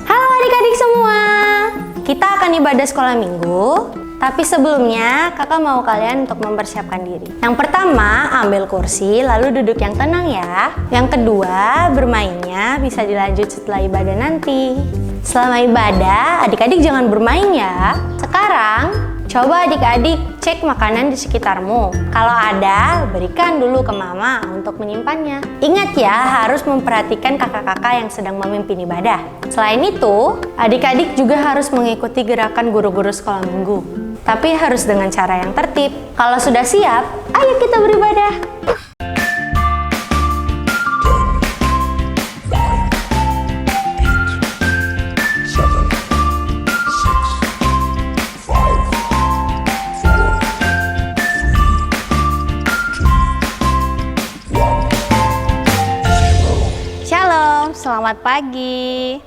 Halo adik-adik semua, kita akan ibadah sekolah minggu. Tapi sebelumnya kakak mau kalian untuk mempersiapkan diri. Yang pertama, ambil kursi lalu duduk yang tenang ya. Yang kedua, bermainnya bisa dilanjut setelah ibadah nanti. Selama ibadah, adik-adik jangan bermain ya. Sekarang, coba adik-adik cek makanan di sekitarmu. Kalau ada, berikan dulu ke mama untuk menyimpannya. Ingat ya, harus memperhatikan kakak-kakak yang sedang memimpin ibadah. Selain itu, adik-adik juga harus mengikuti gerakan guru-guru sekolah minggu. Tapi harus dengan cara yang tertib. Kalau sudah siap, ayo kita beribadah. Shalom, selamat pagi.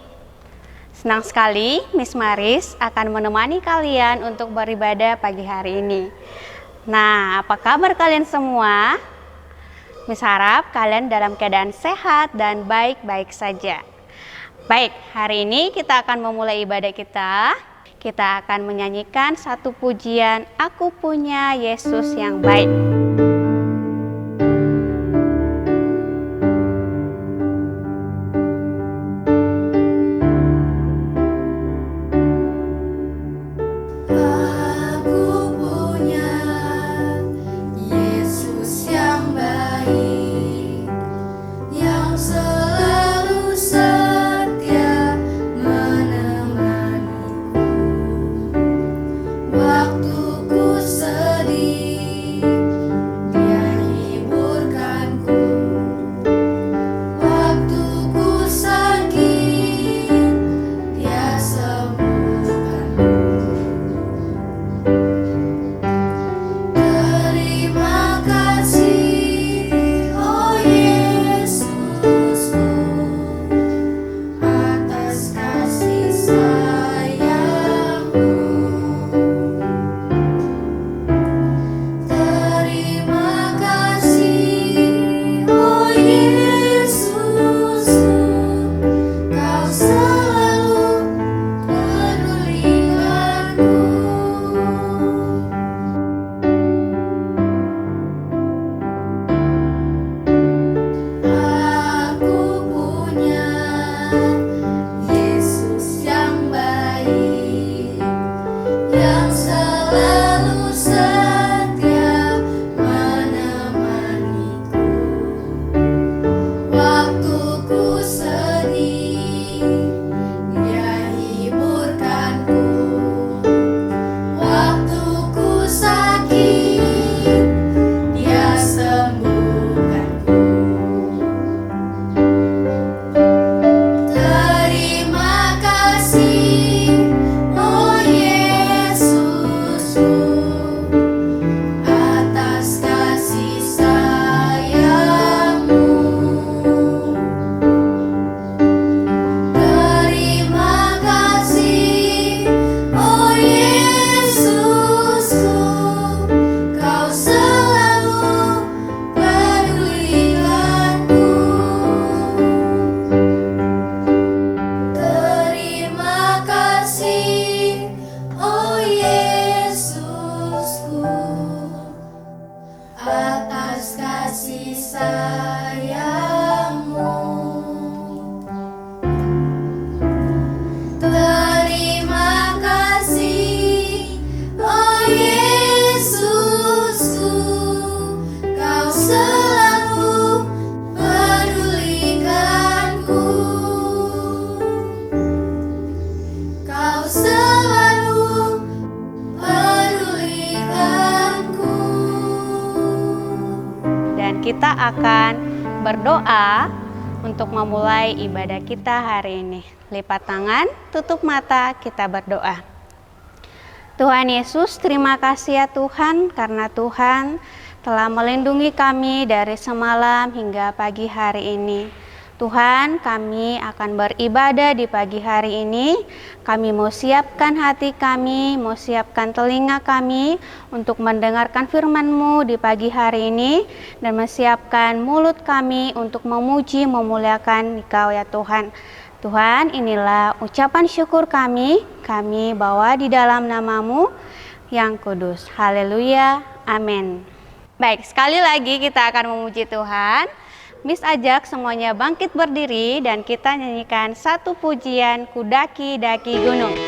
Senang sekali Miss Maris akan menemani kalian untuk beribadah pagi hari ini. Nah, apa kabar kalian semua? Miss harap kalian dalam keadaan sehat dan baik-baik saja. Baik, hari ini kita akan memulai ibadah kita. Kita akan menyanyikan satu pujian, Aku Punya Yesus Yang Baik. Kita akan berdoa untuk memulai ibadah kita hari ini. Lipat tangan, tutup mata, kita berdoa. Tuhan Yesus, terima kasih ya Tuhan, karena Tuhan telah melindungi kami dari semalam hingga pagi hari ini. Tuhan, kami akan beribadah di pagi hari ini. Kami mau siapkan hati kami, mau siapkan telinga kami untuk mendengarkan firman-Mu di pagi hari ini, dan menyiapkan mulut kami untuk memuji, memuliakan Engkau ya Tuhan. Tuhan, inilah ucapan syukur kami bawa di dalam nama-Mu yang kudus. Haleluya, amin. Baik, sekali lagi kita akan memuji Tuhan. Miss ajak semuanya bangkit berdiri dan kita nyanyikan satu pujian Ku Daki-Daki Gunung.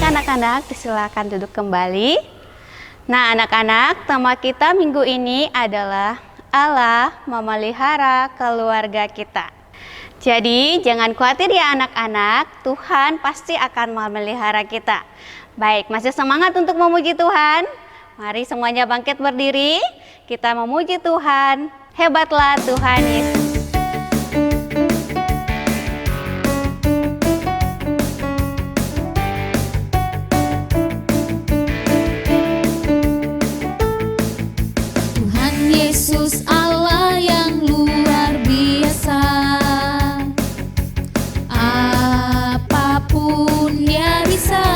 Anak-anak, silakan duduk kembali. Nah, anak-anak, tema kita minggu ini adalah Allah memelihara keluarga kita. Jadi, jangan khawatir ya anak-anak, Tuhan pasti akan memelihara kita. Baik, masih semangat untuk memuji Tuhan? Mari semuanya bangkit berdiri, kita memuji Tuhan. Hebatlah Tuhan Yesus. Yesus Allah yang luar biasa, apapun Dia bisa.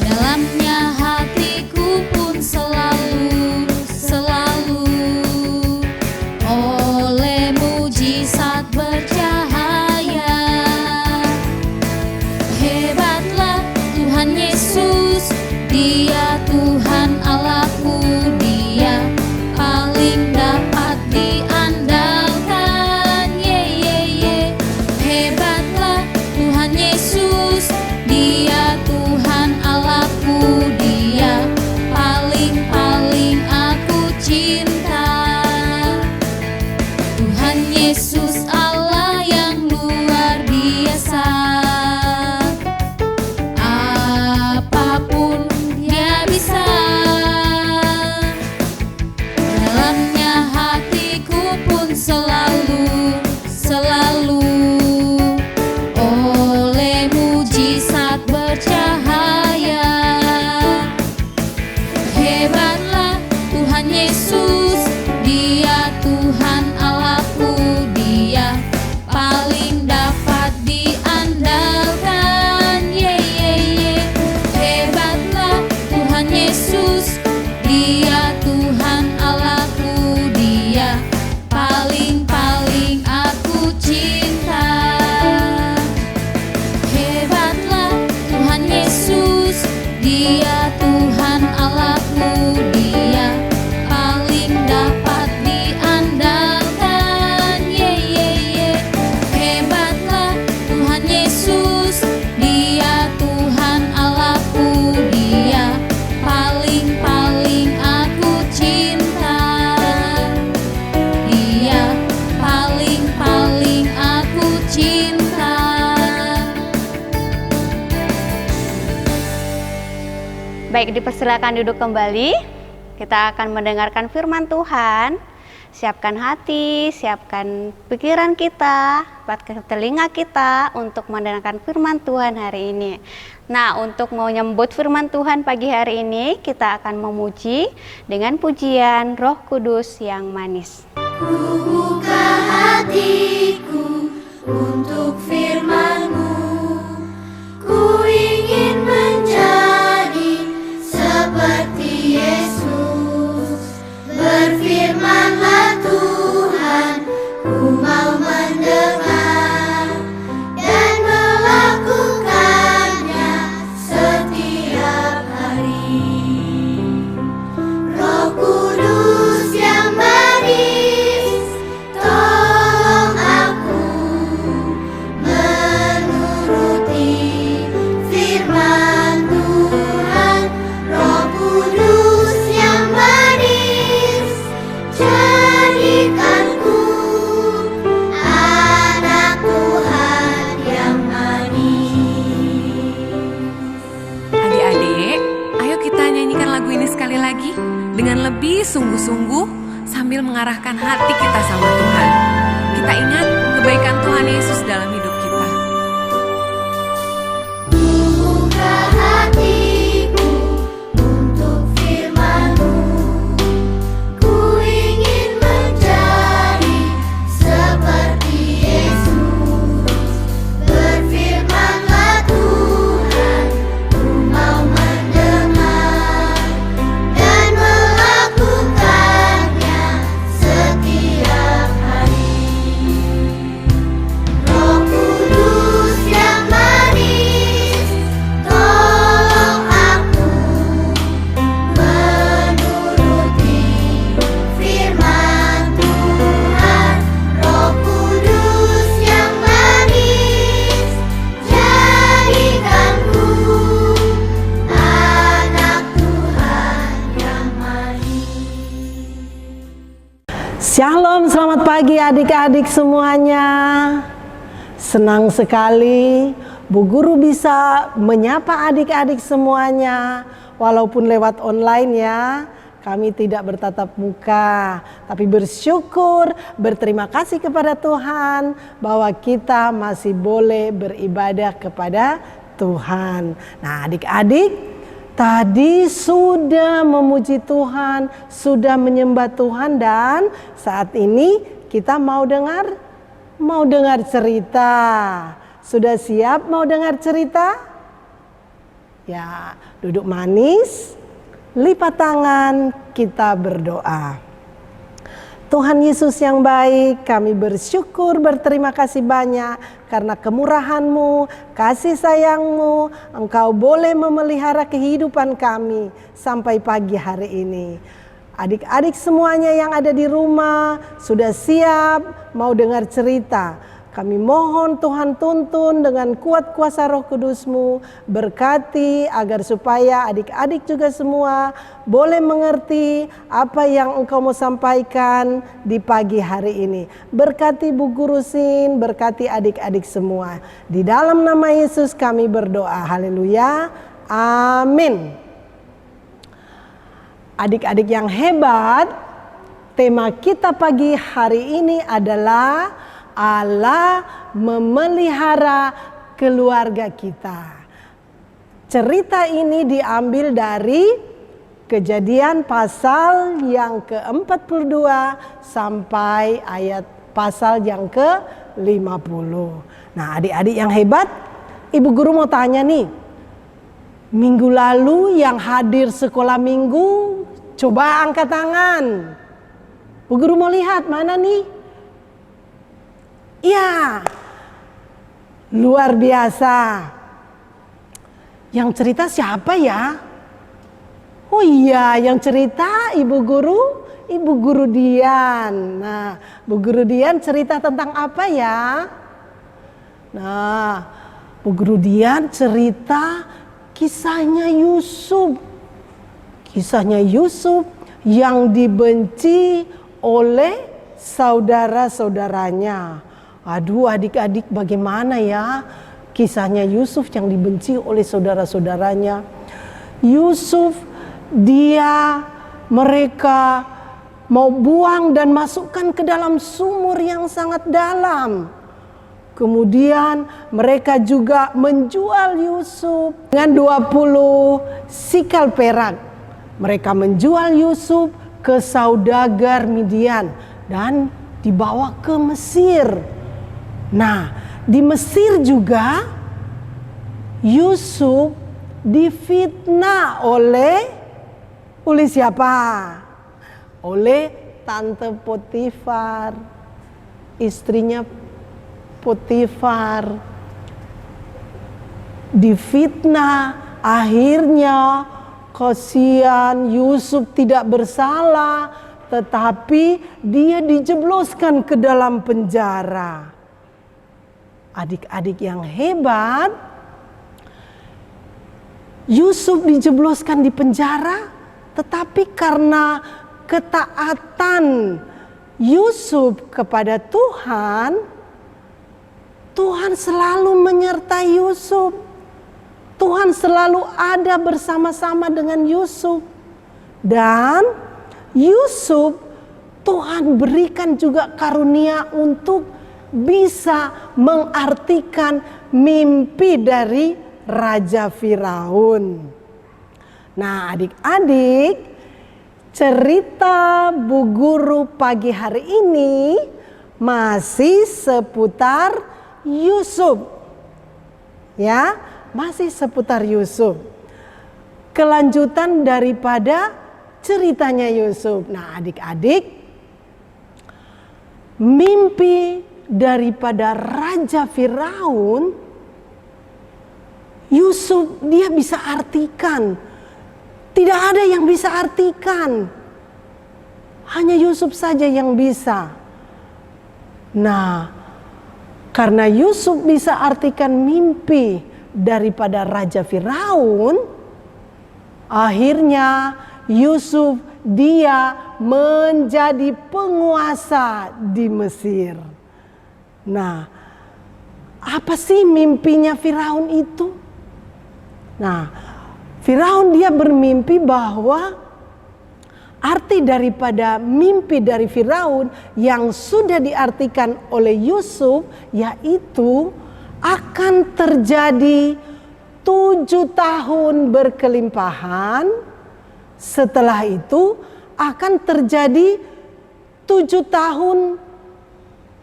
Dalamnya hatiku pun selalu oleh mujizat bercahaya. Hebatlah Tuhan Yesus, Dia Tuhan Allahku, Dia paling dalam. Tuhan Yesus, Dia Tuhan Allahku, Dia paling dapat diandalkan. Ye ye ye, hebatlah Tuhan Yesus, Dia Tuhan Allahku, Dia paling aku cinta. Hebatlah Tuhan Yesus, Dia Tuhan Allahku, Dia paling dapat diandalkan. Ye ye ye, hebatlah Tuhan Yesus, Dia Tuhan Allahku, Dia paling aku cinta. Dia paling aku cinta. Baik, dipersilakan duduk kembali. Kita akan mendengarkan firman Tuhan. Siapkan hati, siapkan pikiran kita, buatkan telinga kita untuk mendengarkan firman Tuhan hari ini. Nah, untuk menyambut firman Tuhan pagi hari ini, kita akan memuji dengan pujian Roh Kudus yang manis. Buka hatiku untuk firman-Mu, ku ingin menjadi seperti Yesus. Berfirmanlah Tuhan, ku mau mendengar dan melakukannya setiap hari. Roh Kudus yang manis, tolong aku menuruti firman Tuhan. Roh Kudus yang manis, jadikanku anak Tuhan yang manis. Adik-adik, ayo kita nyanyikan lagu ini sekali lagi dengan lebih sungguh-sungguh sambil mengarahkan hati kita sama Tuhan. Kita ingat kebaikan Tuhan Yesus dalam hidup kita. Buka hatiku untuk firman-Mu, ku ingin menjadi seperti Yesus. Berfirmanlah Tuhan, ku mau mendengar dan melakukannya setiap hari. Roh Kudus yang manis, tolong aku menuruti firman Tuhan. Roh Kudus yang manis, jadikanku anak Tuhan yang manis. Shalom, selamat pagi adik-adik semuanya. Senang sekali Bu Guru bisa menyapa adik-adik semuanya. Walaupun lewat online ya, kami tidak bertatap muka, tapi bersyukur, berterima kasih kepada Tuhan bahwa kita masih boleh beribadah kepada Tuhan. Nah adik-adik, tadi sudah memuji Tuhan, sudah menyembah Tuhan, dan saat ini kita mau dengar cerita. Sudah siap mau dengar cerita? Ya, duduk manis, lipat tangan, kita berdoa. Tuhan Yesus yang baik, kami bersyukur, berterima kasih banyak karena kemurahan-Mu, kasih sayang-Mu, Engkau boleh memelihara kehidupan kami sampai pagi hari ini. Adik-adik semuanya yang ada di rumah sudah siap mau dengar cerita. Kami mohon Tuhan tuntun dengan kuat kuasa Roh Kudus-Mu, berkati agar supaya adik-adik juga semua boleh mengerti apa yang Engkau mau sampaikan di pagi hari ini. Berkati Bu Guru Sin, berkati adik-adik semua. Di dalam nama Yesus kami berdoa. Haleluya. Amin. Adik-adik yang hebat, tema kita pagi hari ini adalah Allah memelihara keluarga kita. Cerita ini diambil dari Kejadian pasal yang ke-42 sampai ayat pasal yang ke-50. Nah, adik-adik yang hebat, Ibu Guru mau tanya nih. Minggu lalu yang hadir sekolah minggu, coba angkat tangan. Bu Guru mau lihat mana nih? Ya, luar biasa. Yang cerita siapa ya? Oh iya, yang cerita Ibu Guru Dian. Nah, Bu Guru Dian cerita tentang apa ya? Nah, Bu Guru Dian cerita kisahnya Yusuf. Kisahnya Yusuf yang dibenci oleh saudara-saudaranya. Aduh, adik-adik, bagaimana ya kisahnya Yusuf yang dibenci oleh saudara-saudaranya? Yusuf, mereka mau buang dan masukkan ke dalam sumur yang sangat dalam. Kemudian mereka juga menjual Yusuf dengan 20 sikal perak. Mereka menjual Yusuf ke saudagar Midian dan dibawa ke Mesir. Nah, di Mesir juga Yusuf difitnah oleh siapa? Oleh tante Potifar, istrinya Potifar. Difitnah, akhirnya kasihan Yusuf tidak bersalah, tetapi dia dijebloskan ke dalam penjara. Adik-adik yang hebat, Yusuf dijebloskan di penjara, tetapi karena ketaatan Yusuf kepada Tuhan, Tuhan selalu menyertai Yusuf. Tuhan selalu ada bersama-sama dengan Yusuf. Dan Yusuf, Tuhan berikan juga karunia untuk bisa mengartikan mimpi dari Raja Firaun. Nah, adik-adik, cerita Bu Guru pagi hari ini masih seputar Yusuf. Ya, masih seputar Yusuf. Kelanjutan daripada ceritanya Yusuf. Nah, adik-adik, mimpi daripada Raja Firaun, Yusuf dia bisa artikan. Tidak ada yang bisa artikan. Hanya Yusuf saja yang bisa. Nah, karena Yusuf bisa artikan mimpi daripada Raja Firaun, akhirnya Yusuf dia menjadi penguasa di Mesir. Nah, apa sih mimpinya Firaun itu? Nah, Firaun dia bermimpi bahwa arti daripada mimpi dari Firaun yang sudah diartikan oleh Yusuf, yaitu akan terjadi 7 tahun berkelimpahan. Setelah itu akan terjadi 7 tahun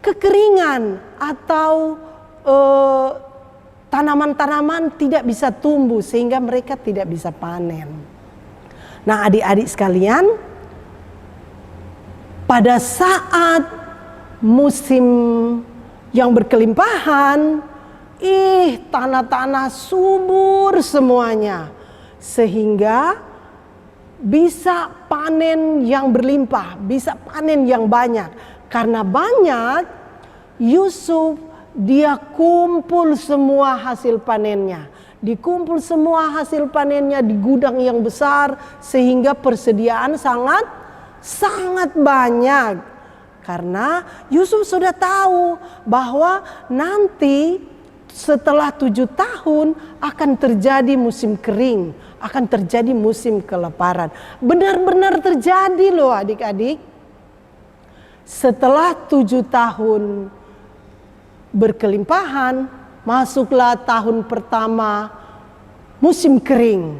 kekeringan atau tanaman-tanaman tidak bisa tumbuh sehingga mereka tidak bisa panen. Nah, adik-adik sekalian, pada saat musim yang berkelimpahan, tanah-tanah subur semuanya sehingga bisa panen yang berlimpah, bisa panen yang banyak. Karena banyak, Yusuf dia kumpul semua hasil panennya. Dikumpul semua hasil panennya di gudang yang besar sehingga persediaan sangat banyak. Karena Yusuf sudah tahu bahwa nanti setelah 7 tahun akan terjadi musim kering, akan terjadi musim kelaparan. Benar-benar terjadi loh adik-adik. Setelah 7 tahun berkelimpahan, masuklah tahun pertama musim kering.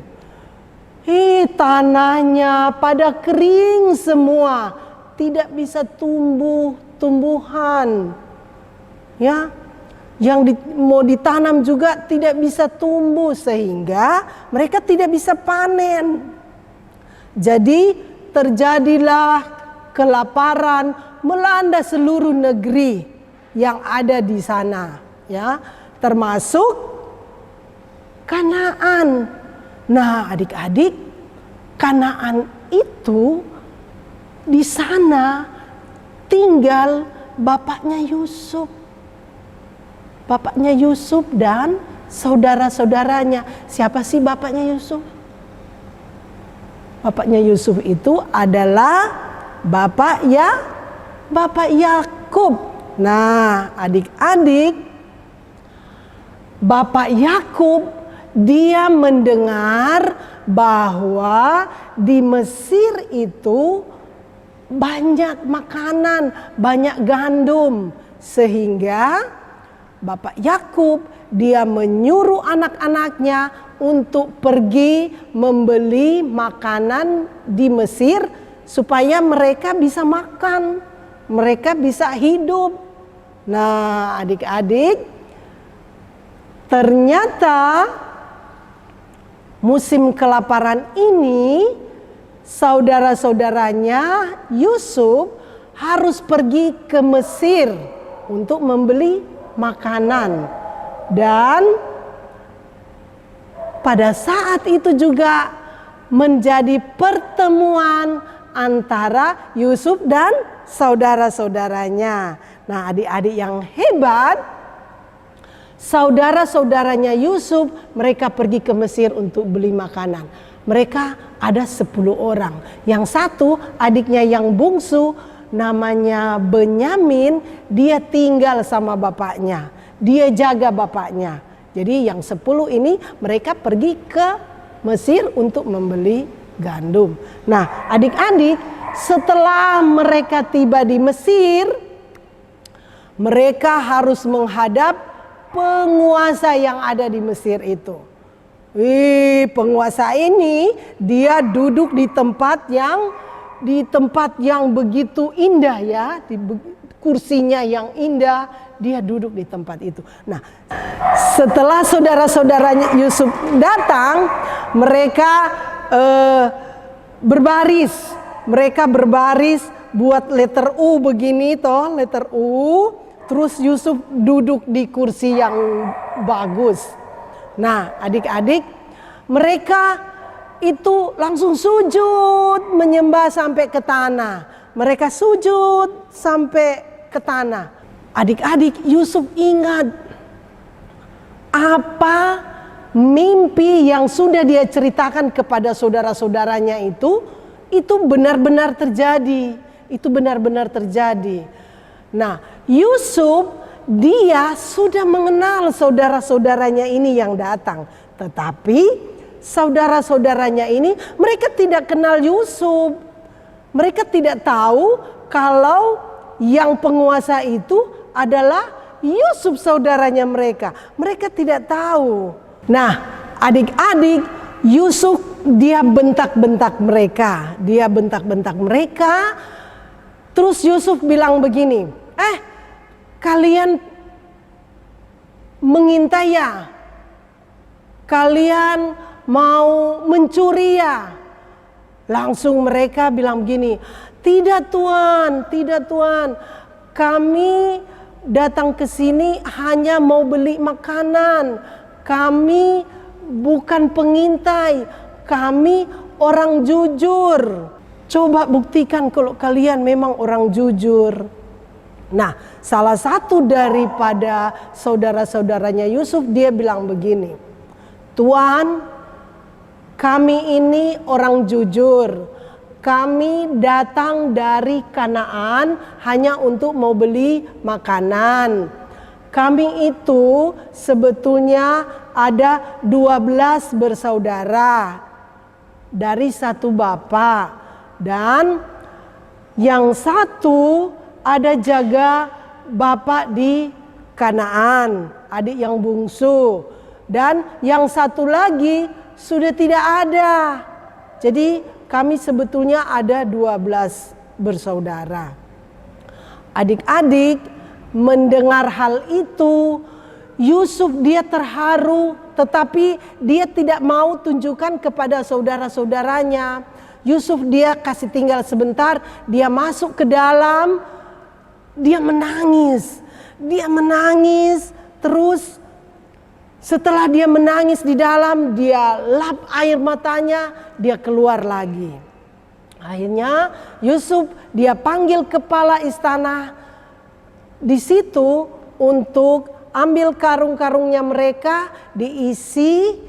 tanahnya pada kering semua, tidak bisa tumbuhan. Ya, yang mau ditanam juga tidak bisa tumbuh, sehingga mereka tidak bisa panen. Jadi terjadilah kelaparan melanda seluruh negeri yang ada di sana, ya, termasuk Kanaan. Nah, adik-adik, Kanaan itu di sana tinggal bapaknya Yusuf. Bapaknya Yusuf dan saudara-saudaranya. Siapa sih bapaknya Yusuf? Bapaknya Yusuf itu adalah Bapak Yakub. Nah, adik-adik, Bapak Yakub dia mendengar bahwa di Mesir itu banyak makanan, banyak gandum, sehingga Bapak Yakub dia menyuruh anak-anaknya untuk pergi membeli makanan di Mesir supaya mereka bisa makan, mereka bisa hidup. Nah, adik-adik, ternyata musim kelaparan ini saudara-saudaranya Yusuf harus pergi ke Mesir untuk membeli makanan. Dan pada saat itu juga menjadi pertemuan antara Yusuf dan saudara-saudaranya. Nah, adik-adik yang hebat, saudara-saudaranya Yusuf mereka pergi ke Mesir untuk beli makanan. Mereka ada 10 orang. Yang satu adiknya yang bungsu namanya Benyamin, dia tinggal sama bapaknya. Dia jaga bapaknya. Jadi yang 10 ini mereka pergi ke Mesir untuk membeli gandum. Nah, adik-adik, setelah mereka tiba di Mesir, mereka harus menghadap penguasa yang ada di Mesir itu. Penguasa ini dia duduk di tempat yang begitu indah, ya, di kursinya yang indah, dia duduk di tempat itu. Nah, setelah saudara-saudaranya Yusuf datang, mereka berbaris buat letter U begini toh, letter U. Terus Yusuf duduk di kursi yang bagus. Nah, adik-adik, mereka itu langsung sujud menyembah sampai ke tanah. Mereka sujud sampai ke tanah. Adik-adik, Yusuf ingat apa mimpi yang sudah dia ceritakan kepada saudara-saudaranya itu benar-benar terjadi. Itu benar-benar terjadi. Nah, Yusuf dia sudah mengenal saudara-saudaranya ini yang datang. Tetapi saudara-saudaranya ini mereka tidak kenal Yusuf. Mereka tidak tahu kalau yang penguasa itu adalah Yusuf, saudaranya mereka. Mereka tidak tahu. Nah, adik-adik, Yusuf dia bentak-bentak mereka. Dia bentak-bentak mereka. Terus Yusuf bilang begini, kalian mengintai ya? Kalian mau mencuri ya? Langsung mereka bilang begini, tidak Tuan, tidak Tuan. Kami datang ke sini hanya mau beli makanan. Kami bukan pengintai. Kami orang jujur. Coba buktikan kalau kalian memang orang jujur. Nah, salah satu daripada saudara-saudaranya Yusuf dia bilang begini, Tuan, kami ini orang jujur. Kami datang dari Kanaan hanya untuk mau beli makanan. Kami itu sebetulnya ada 12 bersaudara dari satu bapak. Dan yang satu ada jaga bapak di Kanaan, adik yang bungsu. Dan yang satu lagi sudah tidak ada. Jadi kami sebetulnya ada 12 bersaudara. Adik-adik mendengar hal itu, Yusuf dia terharu, tetapi dia tidak mau tunjukkan kepada saudara-saudaranya. Yusuf dia kasih tinggal sebentar, dia masuk ke dalam, dia menangis. Terus setelah dia menangis di dalam, dia lap air matanya, dia keluar lagi. Akhirnya Yusuf dia panggil kepala istana di situ untuk ambil karung-karungnya mereka, diisi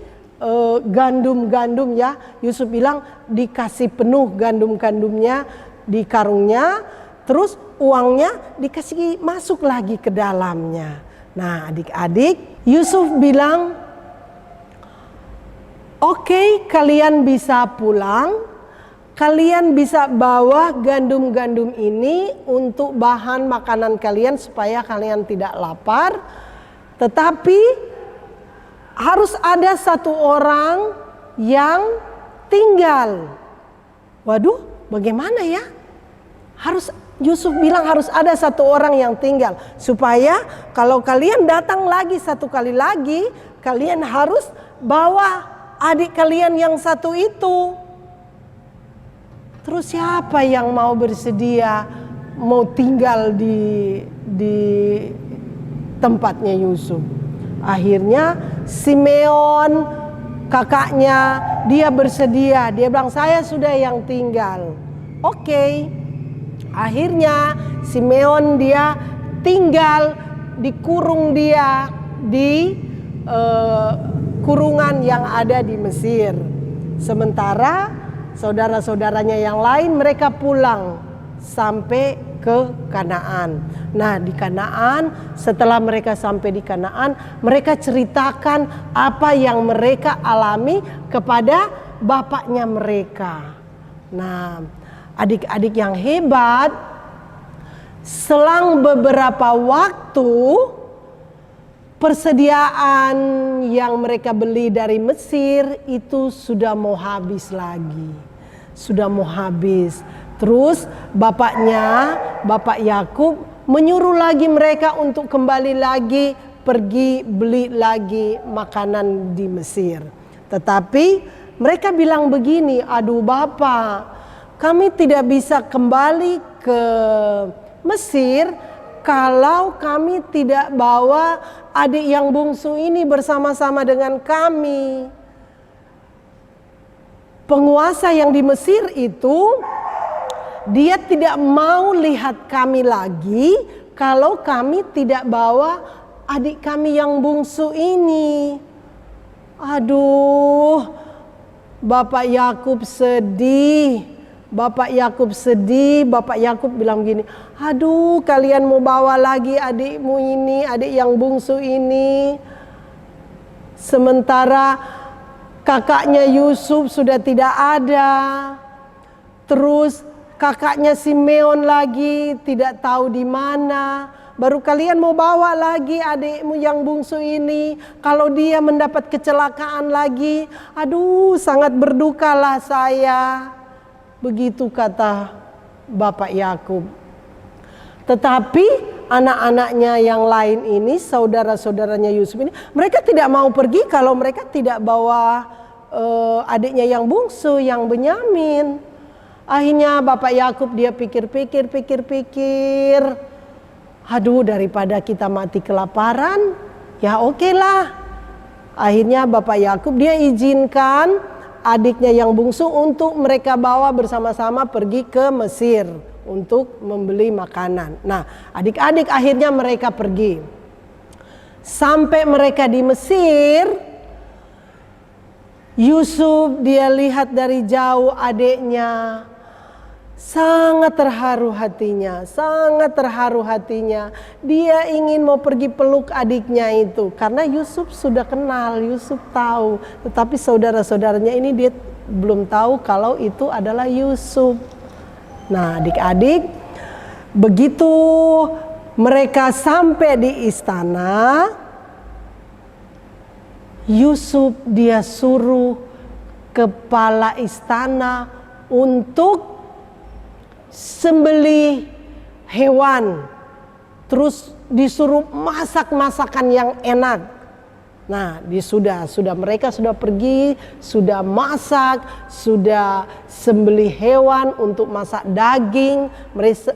gandum-gandum ya. Yusuf bilang dikasih penuh gandum-gandumnya di karungnya, terus uangnya dikasih masuk lagi ke dalamnya. Nah adik-adik, Yusuf bilang, oke, kalian bisa pulang, kalian bisa bawa gandum-gandum ini untuk bahan makanan kalian supaya kalian tidak lapar. Tetapi harus ada satu orang yang tinggal. Waduh, bagaimana ya? Yusuf bilang harus ada satu orang yang tinggal, supaya kalau kalian datang lagi satu kali lagi, kalian harus bawa adik kalian yang satu itu. Terus siapa yang mau bersedia mau tinggal di tempatnya Yusuf? Akhirnya Simeon kakaknya dia bersedia, dia bilang saya sudah yang tinggal. Oke. Akhirnya Simeon dia tinggal, dikurung dia di kurungan yang ada di Mesir. Sementara saudara-saudaranya yang lain mereka pulang sampai ke Kanaan. Nah di Kanaan, setelah mereka sampai di Kanaan, mereka ceritakan apa yang mereka alami kepada bapaknya mereka. Nah adik-adik yang hebat, selang beberapa waktu persediaan yang mereka beli dari Mesir itu sudah mau habis lagi. Sudah mau habis. Terus Bapak Yakub menyuruh lagi mereka untuk kembali lagi pergi beli lagi makanan di Mesir. Tetapi mereka bilang begini, aduh Bapak, kami tidak bisa kembali ke Mesir kalau kami tidak bawa adik yang bungsu ini bersama-sama dengan kami. Penguasa yang di Mesir itu, dia tidak mau lihat kami lagi kalau kami tidak bawa adik kami yang bungsu ini. Aduh, Bapak Yakub sedih. Bapak Yakub bilang gini, aduh kalian mau bawa lagi adikmu ini, adik yang bungsu ini. Sementara kakaknya Yusuf sudah tidak ada. Terus kakaknya Simeon lagi tidak tahu di mana. Baru kalian mau bawa lagi adikmu yang bungsu ini. Kalau dia mendapat kecelakaan lagi, aduh sangat berdukalah saya. Begitu kata Bapak Yakub. Tetapi anak-anaknya yang lain ini, saudara-saudaranya Yusuf ini, mereka tidak mau pergi kalau mereka tidak bawa adiknya yang bungsu, yang Benyamin. Akhirnya Bapak Yakub dia pikir-pikir. Aduh daripada kita mati kelaparan, ya oke lah. Akhirnya Bapak Yakub dia izinkan adiknya yang bungsu untuk mereka bawa bersama-sama pergi ke Mesir untuk membeli makanan. Nah, adik-adik akhirnya mereka pergi. Sampai mereka di Mesir, Yusuf dia lihat dari jauh adiknya. Sangat terharu hatinya. Dia ingin mau pergi peluk adiknya itu. Karena Yusuf sudah kenal, Yusuf tahu. Tetapi saudara-saudaranya ini dia belum tahu kalau itu adalah Yusuf. Nah adik-adik, begitu mereka sampai di istana, Yusuf dia suruh kepala istana untuk sembelih hewan, terus disuruh masak masakan yang enak. Nah, mereka sudah pergi, sudah masak, sudah sembelih hewan untuk masak daging, mereka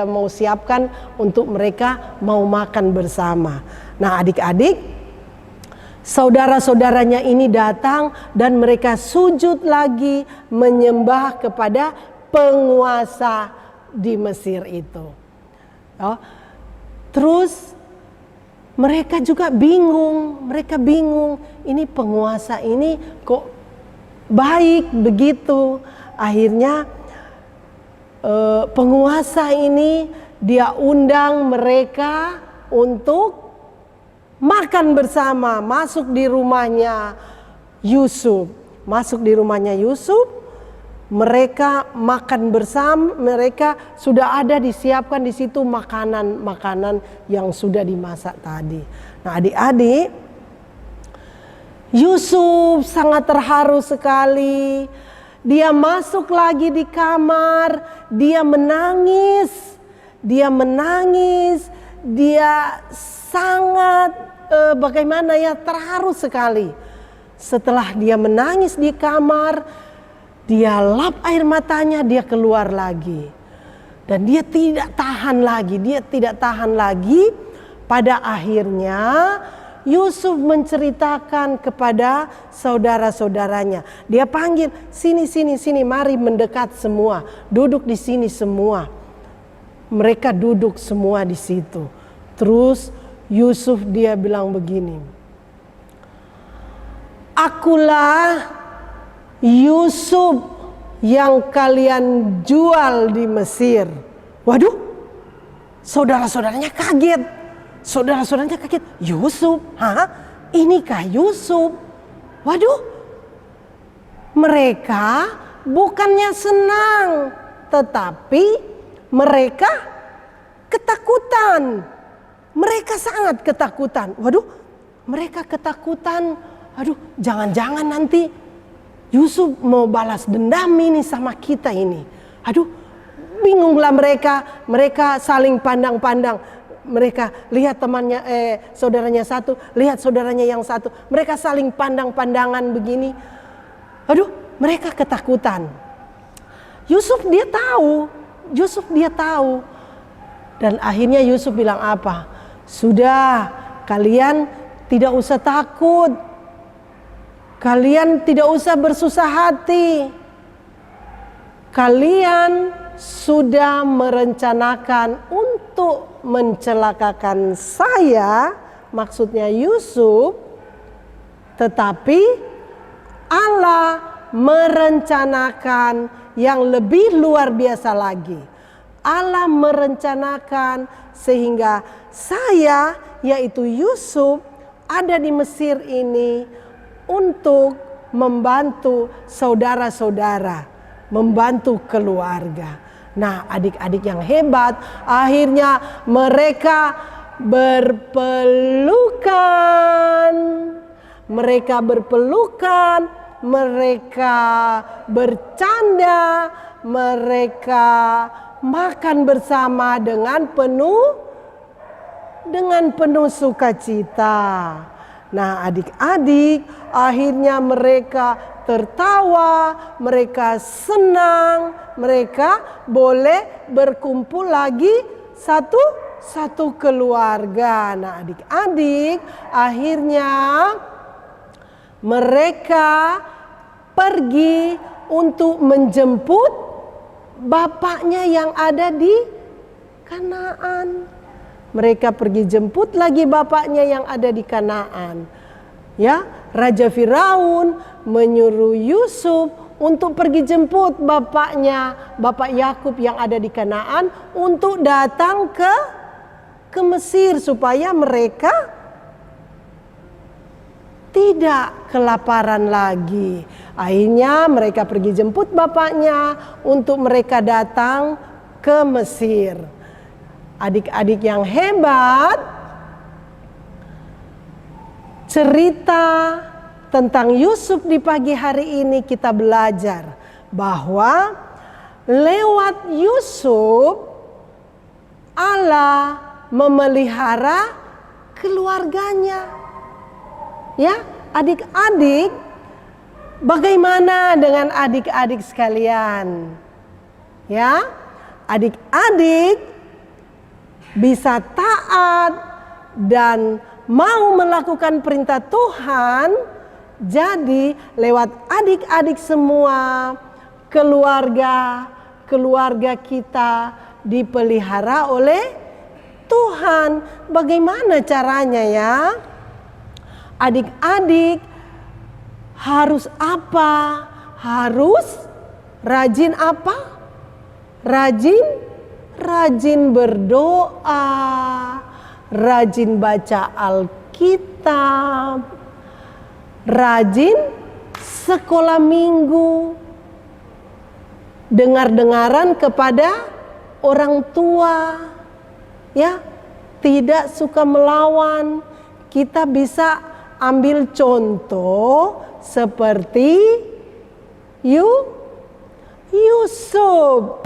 mau siapkan untuk mereka mau makan bersama. Nah, adik-adik, saudara-saudaranya ini datang dan mereka sujud lagi menyembah kepada penguasa di Mesir itu. Oh, terus mereka juga bingung, ini penguasa ini kok baik begitu. Akhirnya penguasa ini dia undang mereka untuk makan bersama, masuk di rumahnya Yusuf. Mereka makan bersama, mereka sudah ada disiapkan di situ makanan yang sudah dimasak tadi. Nah, adik-adik, Yusuf sangat terharu sekali. Dia masuk lagi di kamar, dia menangis, dia sangat terharu sekali. Setelah dia menangis di kamar, dia lap air matanya, dia keluar lagi. Dan dia tidak tahan lagi. Pada akhirnya Yusuf menceritakan kepada saudara-saudaranya. Dia panggil, sini, mari mendekat semua. Duduk di sini semua. Mereka duduk semua di situ. Terus Yusuf dia bilang begini. Akulah Yusuf yang kalian jual di Mesir. Waduh, saudara-saudaranya kaget. Yusuf, inikah Yusuf? Waduh, mereka bukannya senang, tetapi mereka ketakutan. Mereka sangat ketakutan. Waduh, mereka ketakutan. Aduh, jangan-jangan nanti Yusuf mau balas dendam ini sama kita ini. Aduh, bingunglah mereka saling pandang-pandang. Mereka lihat temannya, saudaranya satu, lihat saudaranya yang satu. Mereka saling pandang-pandangan begini. Aduh, mereka ketakutan. Yusuf dia tahu. Dan akhirnya Yusuf bilang apa? Sudah, kalian tidak usah takut. Kalian tidak usah bersusah hati. Kalian sudah merencanakan untuk mencelakakan saya, maksudnya Yusuf, tetapi Allah merencanakan yang lebih luar biasa lagi. Allah merencanakan sehingga saya, yaitu Yusuf, ada di Mesir ini untuk membantu saudara-saudara, membantu keluarga. Nah, adik-adik yang hebat, akhirnya mereka berpelukan, mereka bercanda, mereka makan bersama dengan penuh sukacita. Nah, adik-adik, akhirnya mereka tertawa, mereka senang, mereka boleh berkumpul lagi satu keluarga. Nah, adik-adik, akhirnya mereka pergi untuk menjemput bapaknya yang ada di Kanaan. Mereka pergi jemput lagi bapaknya yang ada di Kanaan. Ya, Raja Firaun menyuruh Yusuf untuk pergi jemput bapaknya, Bapak Yakub yang ada di Kanaan, untuk datang ke Mesir supaya mereka tidak kelaparan lagi. Akhirnya mereka pergi jemput bapaknya untuk mereka datang ke Mesir. Adik-adik yang hebat, cerita tentang Yusuf di pagi hari ini kita belajar bahwa lewat Yusuf Allah memelihara keluarganya. Ya, adik-adik, bagaimana dengan adik-adik sekalian? Ya, adik-adik bisa taat dan mau melakukan perintah Tuhan. Jadi lewat adik-adik semua, keluarga kita dipelihara oleh Tuhan. Bagaimana caranya ya? Adik-adik harus apa? Harus rajin apa? Rajin berdoa, rajin baca Alkitab, rajin sekolah minggu, dengar-dengaran kepada orang tua, ya, tidak suka melawan. Kita bisa ambil contoh seperti Yusuf.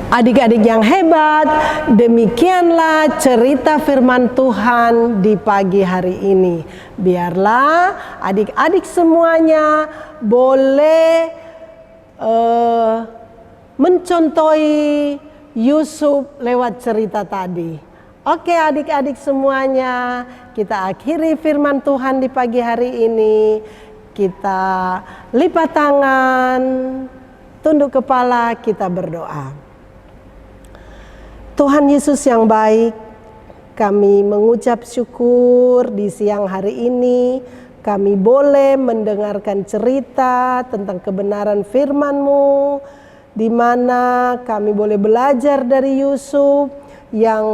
Adik-adik yang hebat, demikianlah cerita firman Tuhan di pagi hari ini. Biarlah adik-adik semuanya boleh mencontohi Yusuf lewat cerita tadi. Oke adik-adik semuanya, kita akhiri firman Tuhan di pagi hari ini. Kita lipat tangan, tunduk kepala, kita berdoa. Tuhan Yesus yang baik, kami mengucap syukur di siang hari ini. Kami boleh mendengarkan cerita tentang kebenaran firman-Mu, di mana kami boleh belajar dari Yusuf yang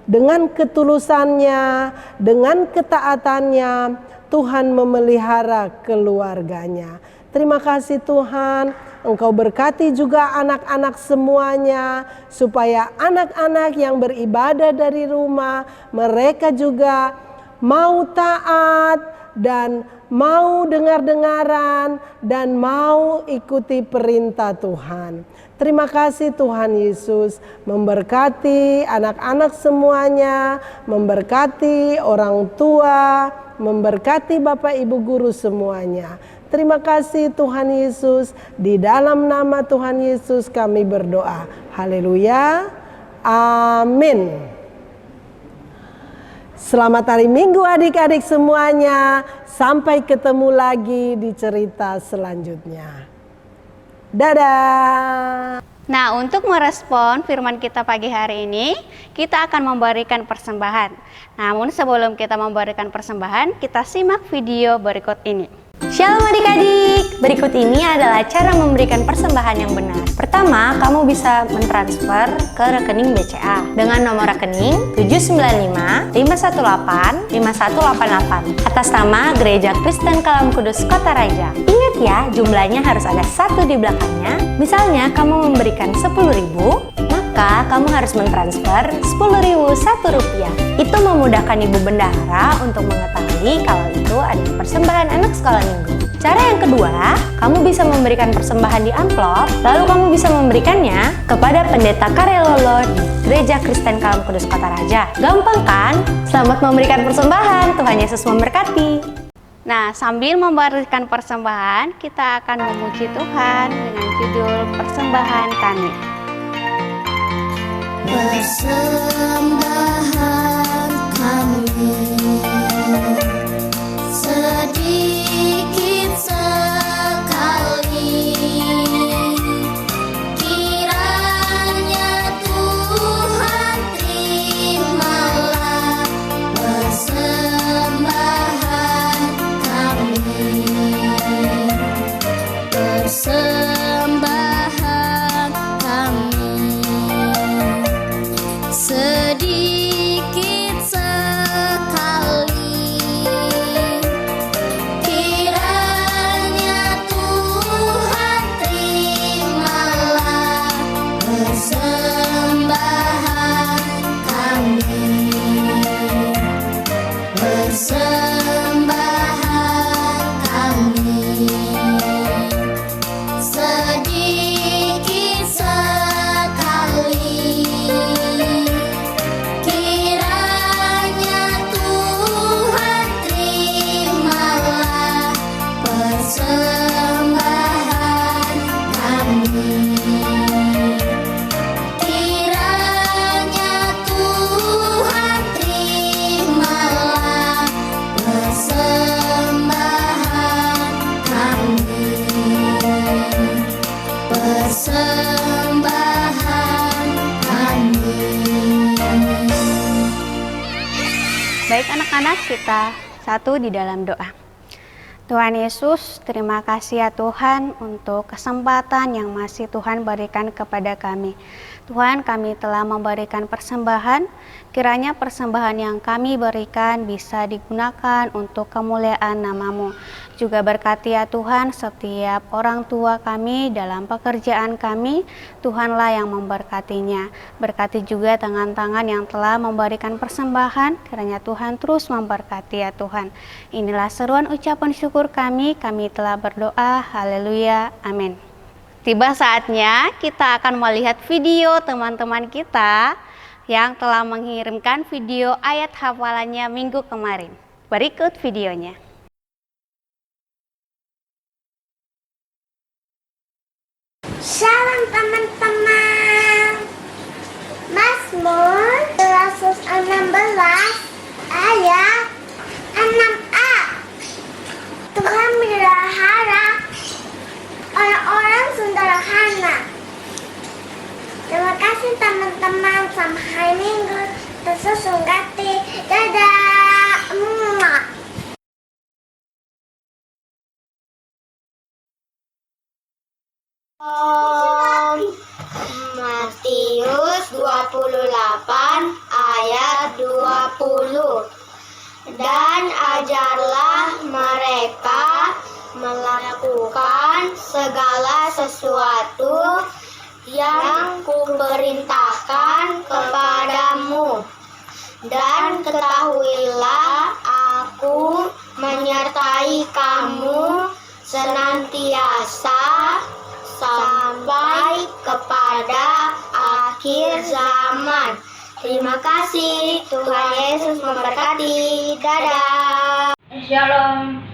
dengan ketulusannya, dengan ketaatannya, Tuhan memelihara keluarganya. Terima kasih Tuhan. Engkau berkati juga anak-anak semuanya, supaya anak-anak yang beribadah dari rumah, mereka juga mau taat dan mau dengar-dengaran dan mau ikuti perintah Tuhan. Terima kasih Tuhan Yesus, memberkati anak-anak semuanya, memberkati orang tua, memberkati Bapak Ibu guru semuanya. Terima kasih Tuhan Yesus, di dalam nama Tuhan Yesus kami berdoa. Haleluya. Amin. Selamat hari Minggu adik-adik semuanya. Sampai ketemu lagi di cerita selanjutnya. Dadah. Nah, untuk merespon firman kita pagi hari ini, kita akan memberikan persembahan. Namun sebelum kita memberikan persembahan, kita simak video berikut ini. Shalom adik-adik, berikut ini adalah cara memberikan persembahan yang benar. Pertama, kamu bisa mentransfer ke rekening BCA dengan nomor rekening 795-518-5188 atas nama Gereja Kristen Kalam Kudus Kota Raja. Ingat ya, jumlahnya harus ada 1 di belakangnya. Misalnya kamu memberikan 10.000, maka kamu harus mentransfer 10.001 rupiah. Itu memudahkan Ibu Bendahara untuk mengetahui kalau itu adalah persembahan anak sekolah minggu. Cara yang kedua, kamu bisa memberikan persembahan di amplop, lalu kamu bisa memberikannya kepada Pendeta Karelolo di Gereja Kristen Kalam Kudus Kota Raja. Gampang kan? Selamat memberikan persembahan, Tuhan Yesus memberkati. Nah, sambil memberikan persembahan, kita akan memuji Tuhan dengan judul persembahan kami. Persembahan kami sedikit sekali, kiranya Tuhan terimalah persembahan kami. Persembahan kami sedikit Baik anak-anak, kita satu di dalam doa. Tuhan Yesus, terima kasih ya Tuhan untuk kesempatan yang masih Tuhan berikan kepada kami. Tuhan, kami telah memberikan persembahan, kiranya persembahan yang kami berikan bisa digunakan untuk kemuliaan nama-Mu. Juga berkati ya Tuhan setiap orang tua kami dalam pekerjaan kami, Tuhanlah yang memberkatinya. Berkati juga tangan-tangan yang telah memberikan persembahan, kiranya Tuhan terus memberkati ya Tuhan. Inilah seruan ucapan syukur kami telah berdoa, haleluya, amin. Tiba saatnya kita akan melihat video teman-teman kita yang telah mengirimkan video ayat hafalannya minggu kemarin. Berikut videonya. Shalom teman-teman. Mazmur 116 ayat 6a. Tuhan melihara orang-orang sederhana. Terima kasih teman-teman. Sampai hari Minggu. Yesus memberkati. Dadah. Matius 28 ayat 20. Dan ajarlah mereka melakukan segala sesuatu yang kuperintahkan kepadamu. Dan ketahuilah aku menyertai kamu senantiasa sampai kepada akhir zaman. Terima kasih. Tuhan Yesus memberkati. Dadah. Shalom.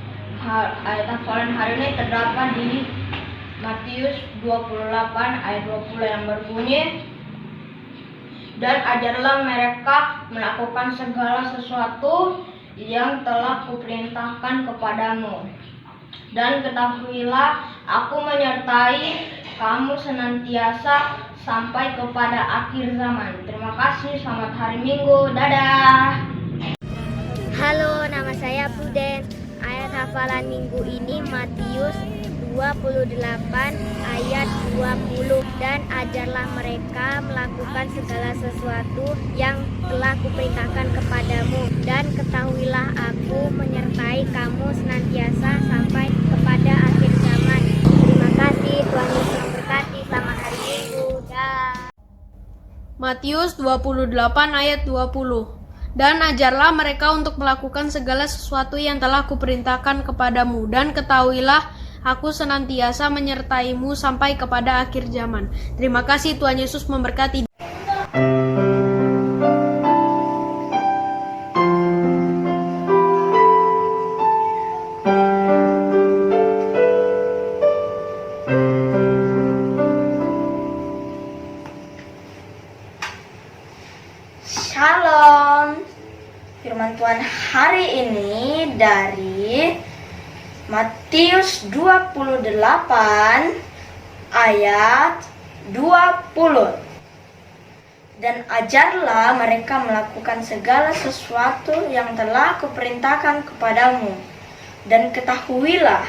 Ayat hafalan hari ini terdapat di Matius 28 ayat 20 yang berbunyi, dan ajarlah mereka melakukan segala sesuatu yang telah kuperintahkan kepadamu. Dan ketahuilah aku menyertai kamu senantiasa sampai kepada akhir zaman. Terima kasih, selamat hari Minggu, dadah. Halo, nama saya Puden. Ayat hafalan minggu ini Matius 28 ayat 20. Dan ajarlah mereka melakukan segala sesuatu yang telah kuperintahkan kepadamu. Dan ketahuilah aku menyertai kamu senantiasa sampai kepada akhir zaman. Terima kasih, Tuhan Yesus memberkati. Selamat hari Minggu. Dah. Matius 28 ayat 20. Dan ajarlah mereka untuk melakukan segala sesuatu yang telah kuperintahkan kepadamu. Dan ketahuilah aku senantiasa menyertaimu sampai kepada akhir zaman. Terima kasih, Tuhan Yesus memberkati. Shalom. Firman Tuhan hari ini dari Matius 28 ayat 20. Dan ajarlah mereka melakukan segala sesuatu yang telah kuperintahkan kepadamu. Dan ketahuilah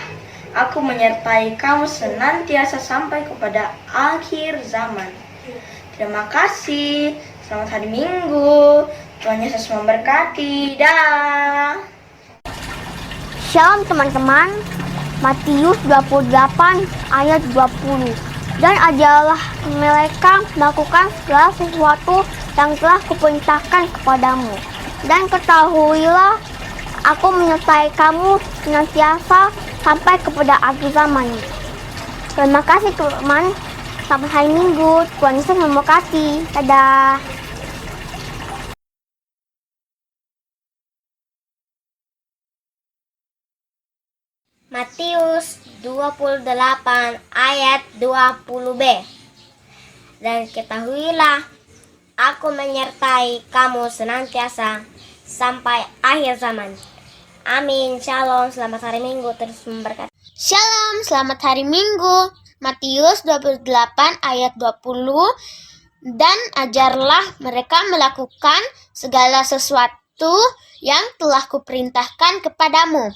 aku menyertai kamu senantiasa sampai kepada akhir zaman. Terima kasih. Selamat hari Minggu. Tuhan Yesus memberkati. Dah. Shalom teman-teman. Matius 28 ayat 20. Dan ajarlah mereka melakukan segala sesuatu yang telah kuperintahkan kepadamu. Dan ketahuilah aku menyertai kamu senantiasa sampai kepada akhir zaman. Terima kasih teman. Sampai hari Minggu. Tuhan Yesus memberkati. Dadah. Matius 28 ayat 20b. Dan ketahuilah aku menyertai kamu senantiasa sampai akhir zaman. Amin. Shalom. Selamat hari Minggu. Terus memberkati. Shalom. Selamat hari Minggu. Matius 28 ayat 20. Dan ajarlah mereka melakukan segala sesuatu sesuatu yang telah kuperintahkan kepadamu.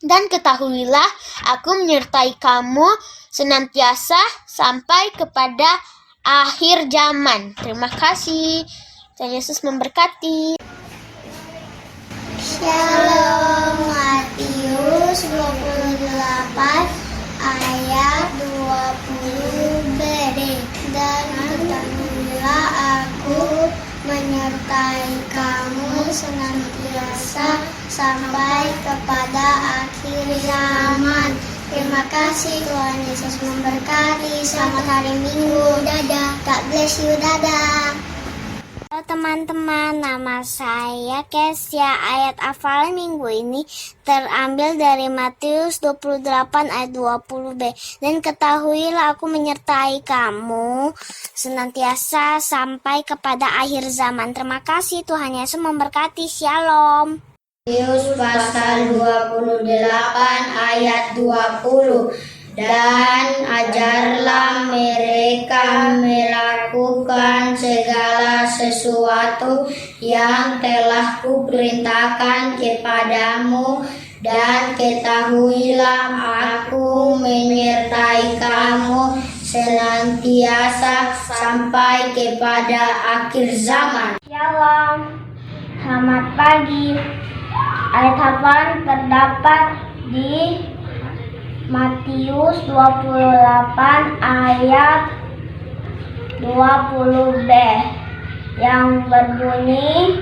Dan ketahuilah, aku menyertai kamu senantiasa sampai kepada akhir zaman. Terima kasih. Tuhan Yesus memberkati. Shalom. Matius 28 ayat 20b. Dan ketahuilah aku menyertai kamu senantiasa sampai kepada akhir zaman. Terima kasih, Tuhan Yesus memberkati. Selamat hari Minggu. Dadah. God bless you. Dadah. Halo teman-teman, nama saya Kesya. Ayat hafalan minggu ini terambil dari Matius 28 ayat 20b. Dan ketahuilah aku menyertai kamu senantiasa sampai kepada akhir zaman. Terima kasih, Tuhan Yesus memberkati. Shalom. Matius pasal 28 ayat 20. Dan ajarlah mereka melakukan segala sesuatu yang telah kuperintahkan kepadamu, dan ketahuilah aku menyertai kamu senantiasa sampai kepada akhir zaman. Shalom. Selamat pagi. Ayat hafalan terdapat di Matius 28 ayat 20b yang berbunyi,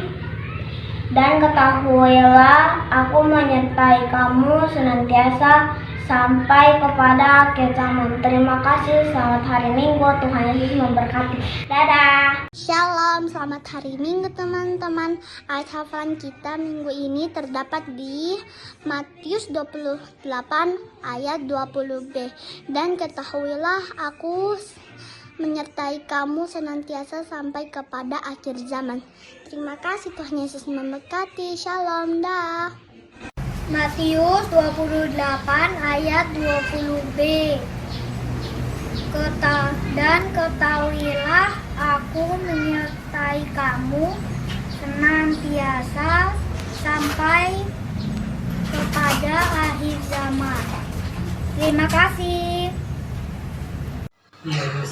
dan ketahuilah aku menyertai kamu senantiasa sampai kepada akhir zaman. Terima kasih, selamat hari Minggu, Tuhan Yesus memberkati. Dadah. Shalom, selamat hari Minggu teman-teman. Ayat hafalan kita minggu ini terdapat di Matius 28 ayat 20b. Dan ketahuilah aku menyertai kamu senantiasa sampai kepada akhir zaman. Terima kasih, Tuhan Yesus memberkati. Shalom, dah. Matius 28 ayat 20b. Dan ketahuilah aku menyertai kamu senantiasa sampai kepada akhir zaman. Terima kasih.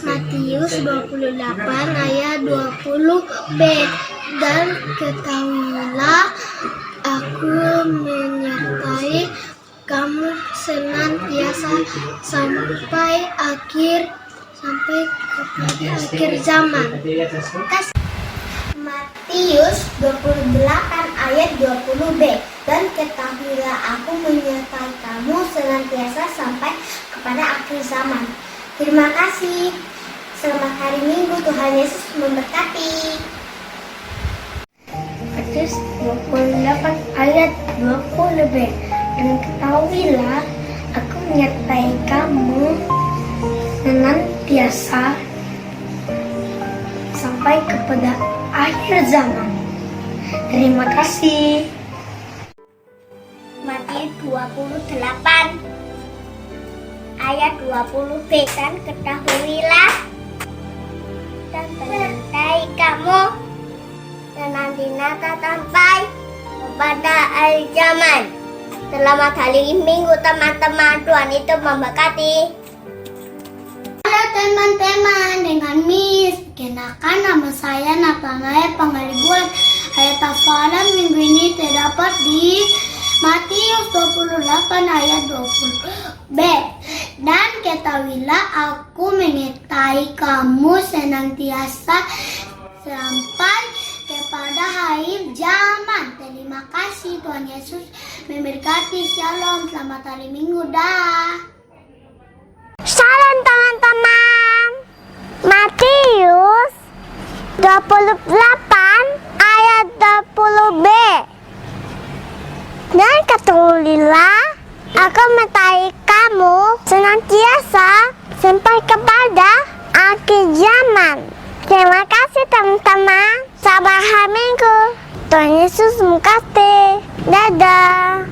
Matius 28 ayat 20b. Dan ketahuilah aku menyertai kamu senantiasa sampai kepada akhir zaman. Matius 28 ayat 20b. Dan ketahuilah aku menyertai kamu senantiasa sampai kepada akhir zaman. Terima kasih. Selamat hari Minggu, Tuhan Yesus memberkati. Matius 28 ayat 20b. Dan ketahuilah aku menyertai kamu senantiasa sampai kepada akhir zaman. Terima kasih. Matius 28 ayat 20b. Dan ketahuilah dan menyertai kamu senantiasa sampai kepada akhir zaman. Selamat hari Minggu teman-teman, Tuhan itu memberkati. Halo teman-teman, dengan Miss kenakan nama saya Nathanael Pangaribuan. Ayat hafalan minggu ini terdapat di Matius 28 ayat 20b. Dan ketahuilah aku menyertai kamu senantiasa sampai kepada akhir zaman. Terima kasih, Tuhan Yesus memberkati. Shalom, selamat hari Minggu, dah. Shalom teman-teman. Matius 28 ayat 20b. Dan ketahuilah aku menyertai kamu senantiasa sampai kepada akhir zaman. Terima kasih teman-teman. Selamat hari Minggu. Tuhan Yesus memberkati. Dadah.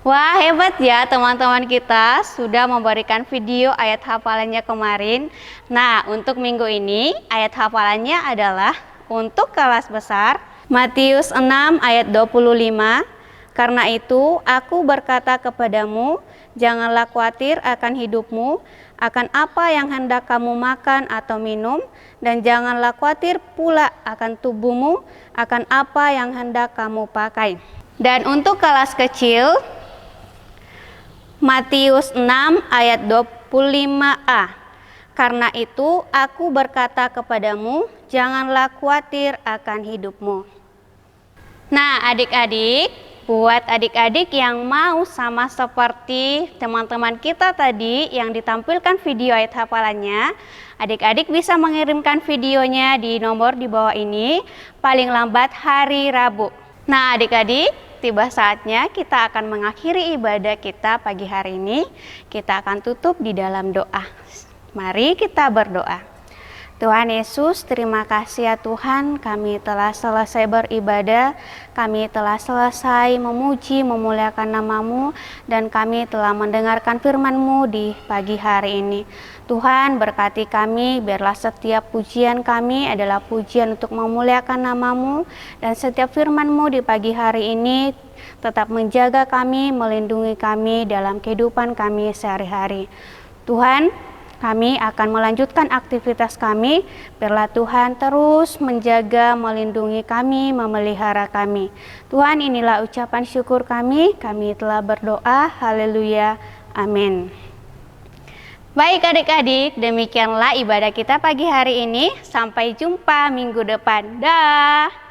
Wah, hebat ya teman-teman kita sudah memberikan video ayat hafalannya kemarin. Nah, untuk minggu ini ayat hafalannya adalah untuk kelas besar Matius 6 ayat 25, karena itu aku berkata kepadamu, janganlah khawatir akan hidupmu, akan apa yang hendak kamu makan atau minum, dan janganlah khawatir pula akan tubuhmu, akan apa yang hendak kamu pakai. Dan untuk kelas kecil, Matius 6 ayat 25a, karena itu aku berkata kepadamu, janganlah khawatir akan hidupmu. Nah adik-adik, buat adik-adik yang mau sama seperti teman-teman kita tadi yang ditampilkan video ayat hafalannya, adik-adik bisa mengirimkan videonya di nomor di bawah ini paling lambat hari Rabu. Nah adik-adik, tiba saatnya kita akan mengakhiri ibadah kita pagi hari ini. Kita akan tutup di dalam doa. Mari kita berdoa. Tuhan Yesus, terima kasih ya Tuhan, kami telah selesai beribadah, kami telah selesai memuji, memuliakan nama-Mu, dan kami telah mendengarkan firman-Mu di pagi hari ini. Tuhan berkati kami, biarlah setiap pujian kami adalah pujian untuk memuliakan nama-Mu, dan setiap firman-Mu di pagi hari ini tetap menjaga kami, melindungi kami dalam kehidupan kami sehari-hari. Tuhan, kami akan melanjutkan aktivitas kami, biarlah Tuhan terus menjaga, melindungi kami, memelihara kami. Tuhan, inilah ucapan syukur kami telah berdoa, haleluya, amin. Baik adik-adik, demikianlah ibadah kita pagi hari ini, sampai jumpa minggu depan, dah.